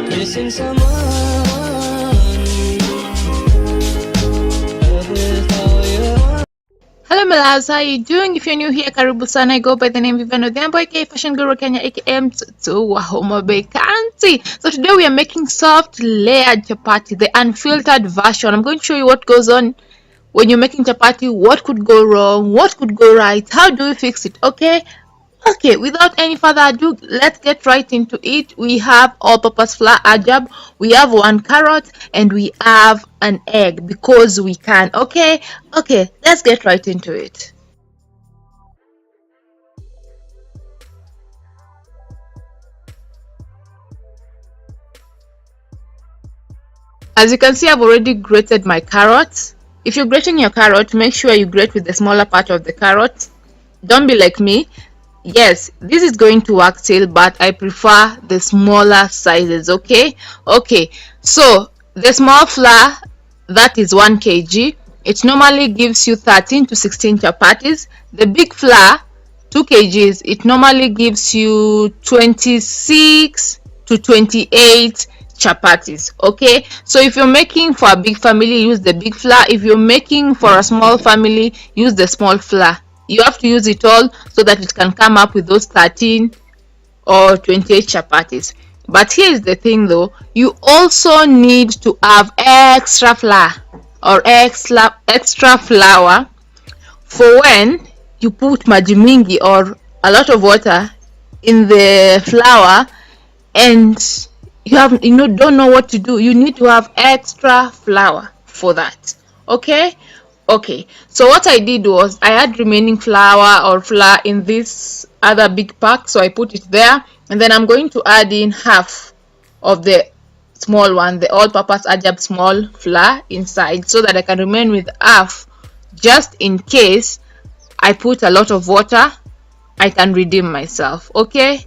Missing someone. Hello my loves, how you doing? If you're new here, karibu sana. I go by the name Vivian Odhiambo, aka Fashion Guru Kenya, aka Mtoto wa Homa Bay County. So today we are making soft layered chapati, the unfiltered version. I'm going to show you what goes on when you're making chapati, what could go wrong, what could go right, how do we fix it, okay? Okay, without any further ado, let's get right into it. We have all-purpose flour ajab, we have 1 carrot, and we have an egg because we can. Okay, let's get right into it. As you can see, I've already grated my carrots. If you're grating your carrot, make sure you grate with the smaller part of the carrot. Don't be like me. Yes, this is going to work still, but I prefer the smaller sizes. Okay, so the small flour, that is 1 kg. It normally gives you 13 to 16 chapatis. The big flour, 2 kgs, it normally gives you 26 to 28 chapatis. Okay, so if you're making for a big family, use the big flour. If you're making for a small family, use the small flour. You have to use it all so that it can come up with those 13 or 28 chapatis. But here's the thing though, you also need to have extra flour or extra flour for when you put maji mingi or a lot of water in the flour and you don't know what to do. You need to have extra flour for that. Okay, so what I did was I had remaining flour in this other big pack, so I put it there, and then I'm going to add in half of the small one, the all-purpose ajab small flour inside, so that I can remain with half just in case I put a lot of water. I can redeem myself. Okay,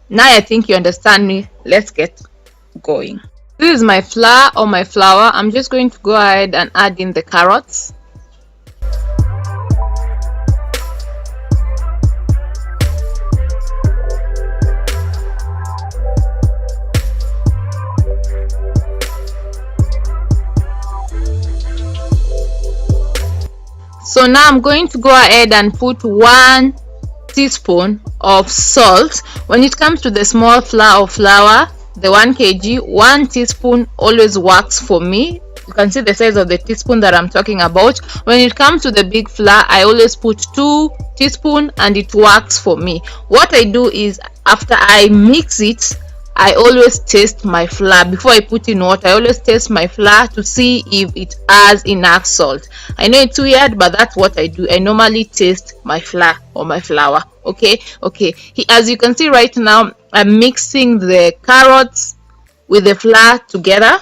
now I think you understand me. Let's get going. This is my flour or my flour. I'm just going to go ahead and add in the carrots. So now I'm going to go ahead and put 1 teaspoon of salt. When it comes to the small flour, the 1 kg, 1 teaspoon always works for me. You can see the size of the teaspoon that I'm talking about. When it comes to the big flour, I always put 2 teaspoons and it works for me. What I do is after I mix it, I always taste my flour. Before I put in water, I always taste my flour to see if it has enough salt. I know it's weird, but that's what I do. I normally taste my flour or my flour. Okay, as you can see right now, I'm mixing the carrots with the flour together.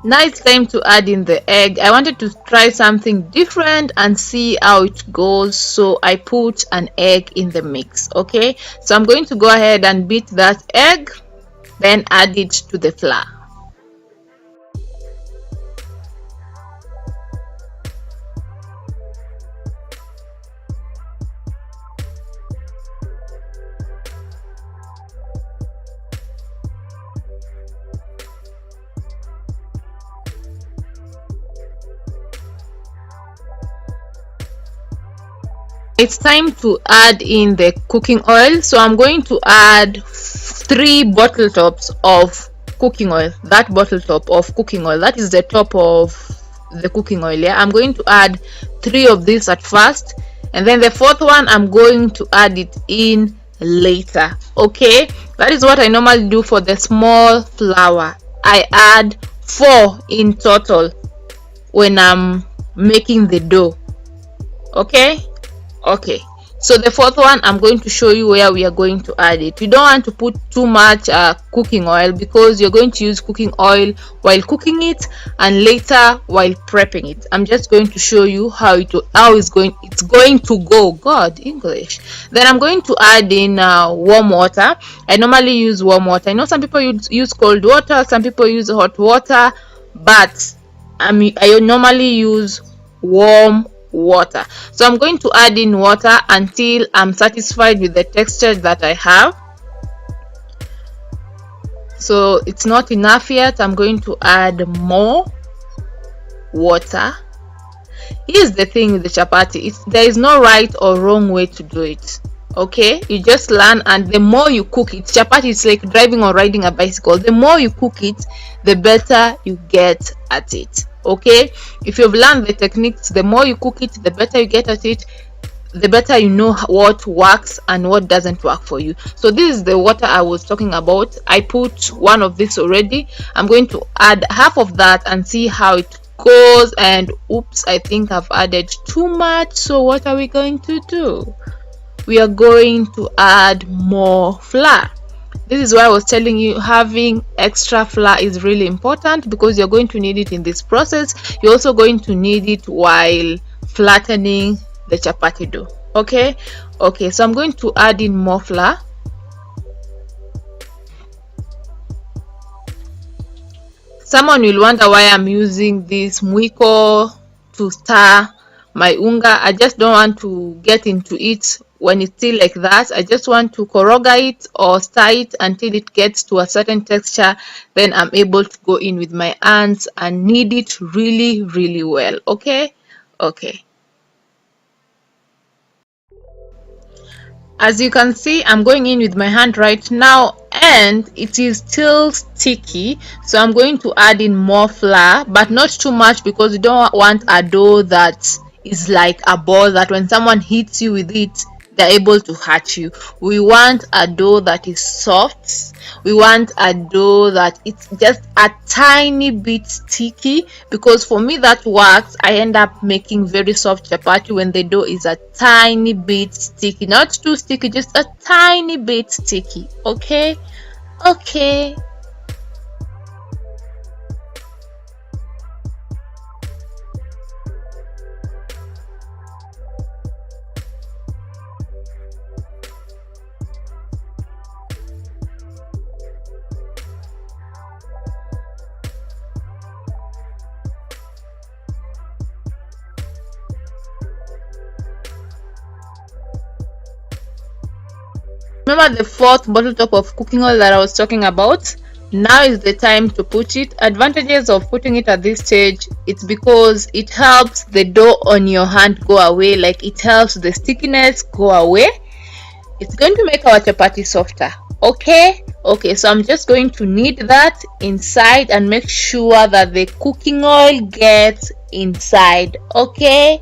Now it's time to add in the egg. I wanted to try something different and see how it goes, so I put an egg in the mix. Okay, so I'm going to go ahead and beat that egg, then add it to the flour. It's time to add in the cooking oil, so I'm going to add 3 bottle tops of cooking oil, that bottle top of cooking oil, that is the top of the cooking oil. Yeah, I'm going to add 3 of these at first, and then the 4th one I'm going to add it in later. Okay, that is what I normally do for the small flour. I add 4 in total when I'm making the dough. Okay, so the 4th one I'm going to show you where we are going to add it. You don't want to put too much cooking oil, because you're going to use cooking oil while cooking it and later while prepping it. I'm just going to show you how it's going to go. God, English. Then I'm going to add in warm water. I normally use warm water. I know some people use cold water, some people use hot water, but I normally use warm water. So I'm going to add in water until I'm satisfied with the texture that I have. So it's not enough yet. I'm going to add more water. Here's the thing with the chapati, there is no right or wrong way to do it. Okay, you just learn, and the more you cook it, chapati is like driving or riding a bicycle. The more you cook it, the better you get at it. Okay, if you've learned the techniques, the more you cook it, the better you get at it, the better you know what works and what doesn't work for you. So this is the water I was talking about. I put 1 of this already. I'm going to add half of that and see how it goes. And oops, I think I've added too much. So what are we going to do? We are going to add more flour. This is why I was telling you having extra flour is really important, because you're going to need it in this process. You're also going to need it while flattening the chapati dough. Okay, so I'm going to add in more flour. Someone will wonder why I'm using this mwiko to stir my unga. I just don't want to get into it when it's still like that. I just want to koroga it or stir it until it gets to a certain texture. Then I'm able to go in with my hands and knead it really, really well. Okay. As you can see, I'm going in with my hand right now, and it is still sticky, so I'm going to add in more flour, but not too much, because you don't want a dough that is like a ball that when someone hits you with it, they're able to hurt you. We want a dough that is soft. We want a dough that it's just a tiny bit sticky, because for me that works. I end up making very soft chapati when the dough is a tiny bit sticky, not too sticky, just a tiny bit sticky. Okay. Remember the 4th bottle top of cooking oil that I was talking about? Now is the time to put it. Advantages of putting it at this stage, it's because it helps the dough on your hand go away, like it helps the stickiness go away. It's going to make our chapati softer. Okay, so I'm just going to knead that inside and make sure that the cooking oil gets inside. Okay.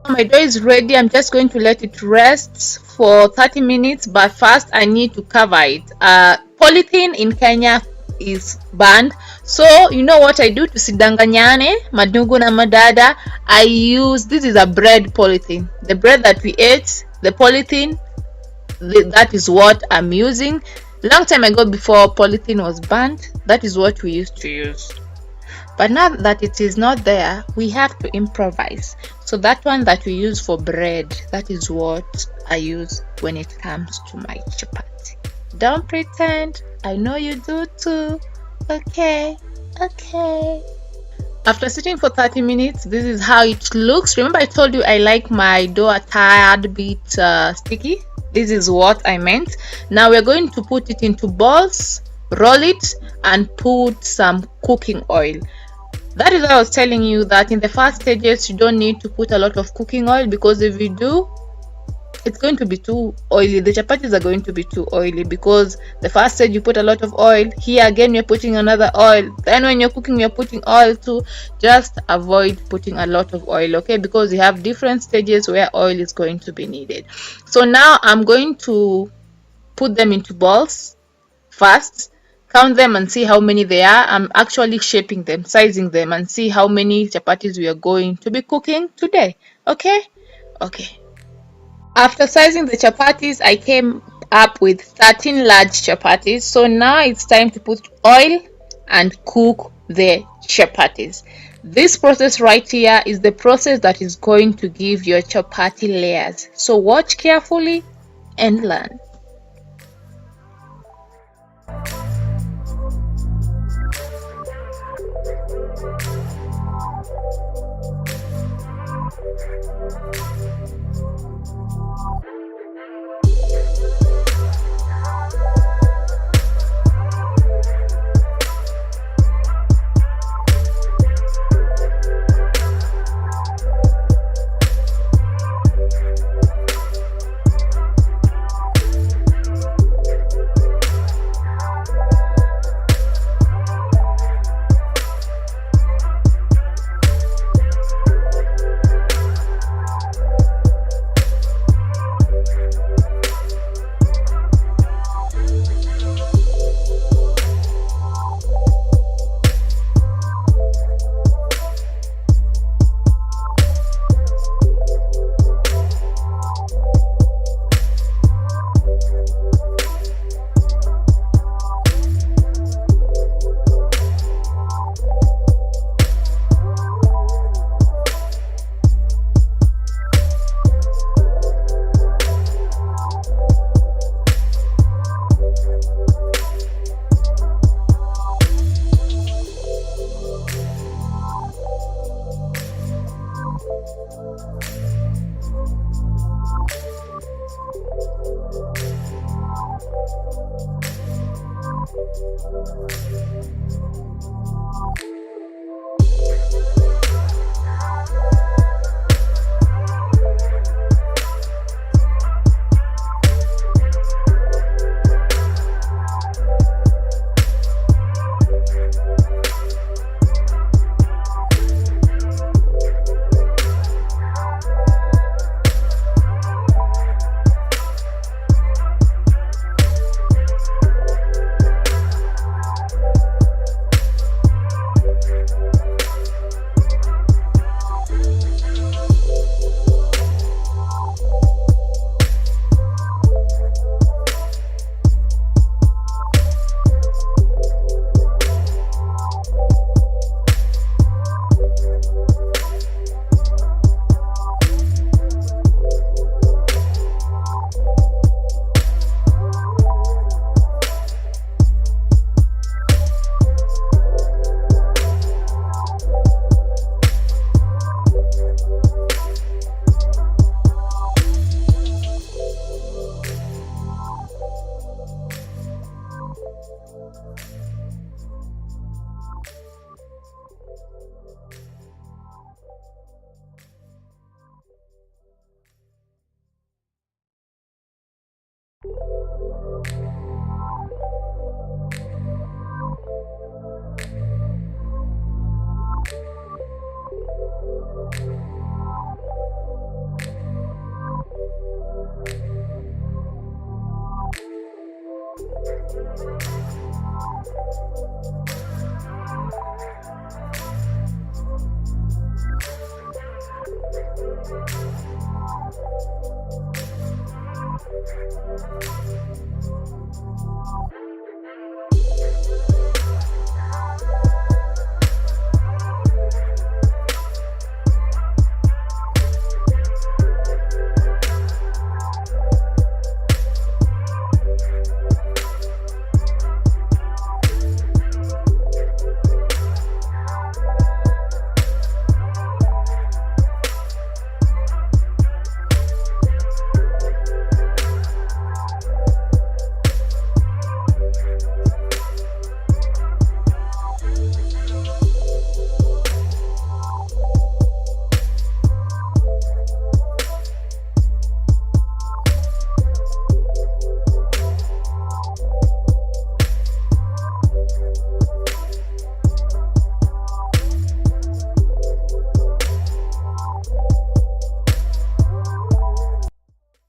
My dough is ready. I'm just going to let it rest for 30 minutes, but first I need to cover it. Polythene in Kenya is banned, so you know what I do to sidanganyane madugu na madada? I use, this is a bread polythene, the bread that we ate, the polythene, that is what I'm using. Long time ago, before polythene was banned, that is what we used to use. But now that it is not there, we have to improvise. So that one that we use for bread, that is what I use when it comes to my chapati. Don't pretend, I know you do too. Okay. After sitting for 30 minutes, this is how it looks. Remember I told you I like my dough a tad bit sticky? This is what I meant. Now we're going to put it into balls, roll it, and put some cooking oil. That is why I was telling you that in the first stages you don't need to put a lot of cooking oil, because if you do, it's going to be too oily. The chapatis are going to be too oily, because the first stage you put a lot of oil, here again you're putting another oil, then when you're cooking you're putting oil too. Just avoid putting a lot of oil, okay, because you have different stages where oil is going to be needed. So now I'm going to put them into balls first, count them and see how many they are. I'm actually shaping them, sizing them, and see how many chapatis we are going to be cooking today. Okay. After sizing the chapatis, I came up with 13 large chapatis. So now it's time to put oil and cook the chapatis. This process right here is the process that is going to give your chapati layers. So watch carefully and learn.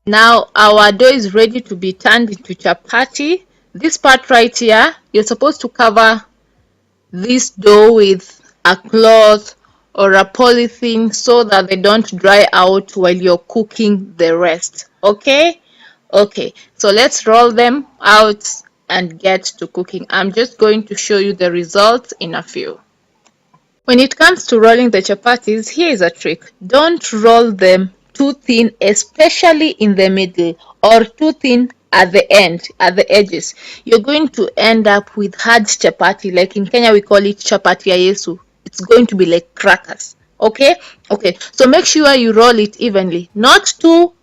Now our dough is ready to be turned into chapati. This part right here, you're supposed to cover this dough with a cloth or a polythene so that they don't dry out while you're cooking the rest. Okay, so let's roll them out and get to cooking. I'm just going to show you the results in a few. When it comes to rolling the chapatis, here is a trick. Don't roll them too thin, especially in the middle, or too thin at the end, at the edges. You're going to end up with hard chapati. Like in Kenya, we call it chapati ya Yesu. It's going to be like crackers. Okay? So make sure you roll it evenly. Not too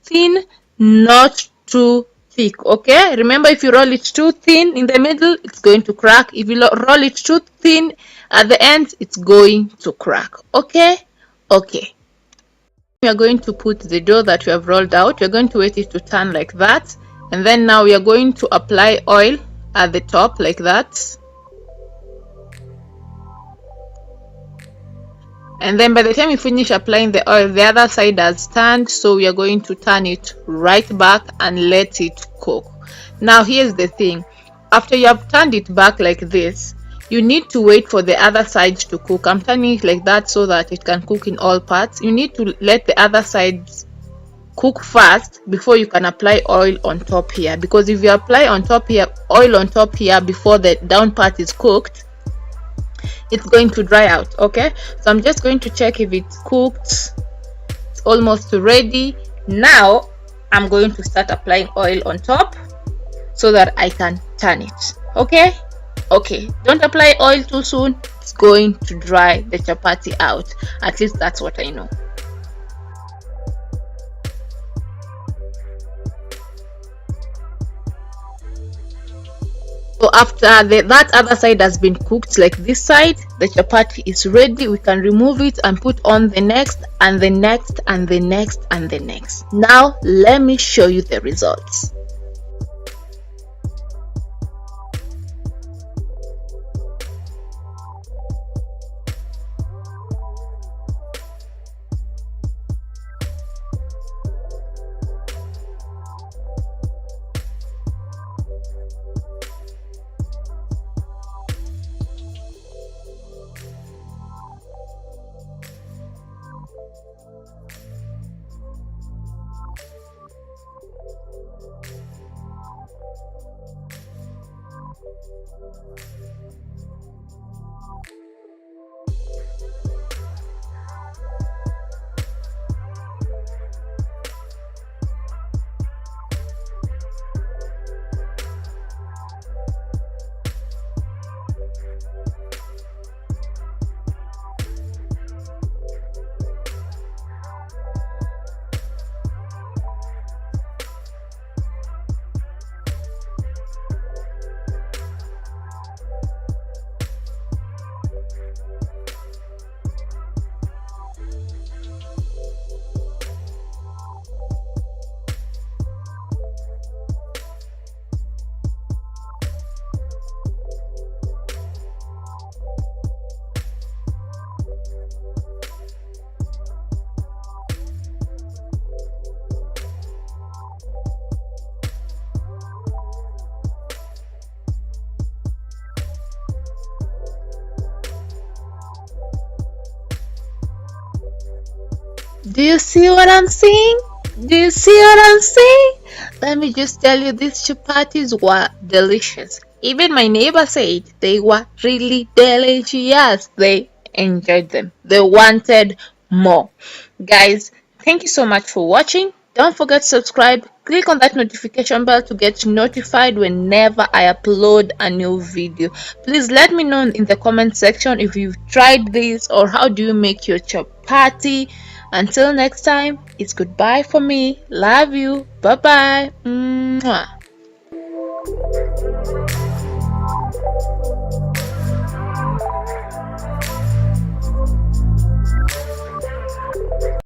thin, not too thick. Okay, remember, if you roll it too thin in the middle, it's going to crack. If you roll it too thin at the end, it's going to crack. Okay. We are going to put the dough that we have rolled out. We're going to wait it to turn like that, and then now we are going to apply oil at the top like that. And then by the time you finish applying the oil, the other side has turned, so we are going to turn it right back and let it cook. Now here's the thing, after you have turned it back like this, you need to wait for the other side to cook. I'm turning it like that so that it can cook in all parts. You need to let the other sides cook first before you can apply oil on top here, because if you apply on top here, oil on top here before the down part is cooked, it's going to dry out. Okay, so I'm just going to check if it's cooked. It's almost ready. Now I'm going to start applying oil on top so that I can turn it. Okay, don't apply oil too soon. It's going to dry the chapati out. At least that's what I know. So after that other side has been cooked like this side, the chapati is ready. We can remove it and put on the next and the next and the next and the next. Now let me show you the results. Do you see what I'm saying? Let me just tell you, these chapatis were delicious. Even my neighbor said they were really delicious. They enjoyed them. They wanted more. Guys, thank you so much for watching. Don't forget to subscribe. Click on that notification bell to get notified whenever I upload a new video. Please let me know in the comment section if you've tried this or how do you make your chapati. Until next time, it's goodbye for me. Love you. Bye bye. Mwah.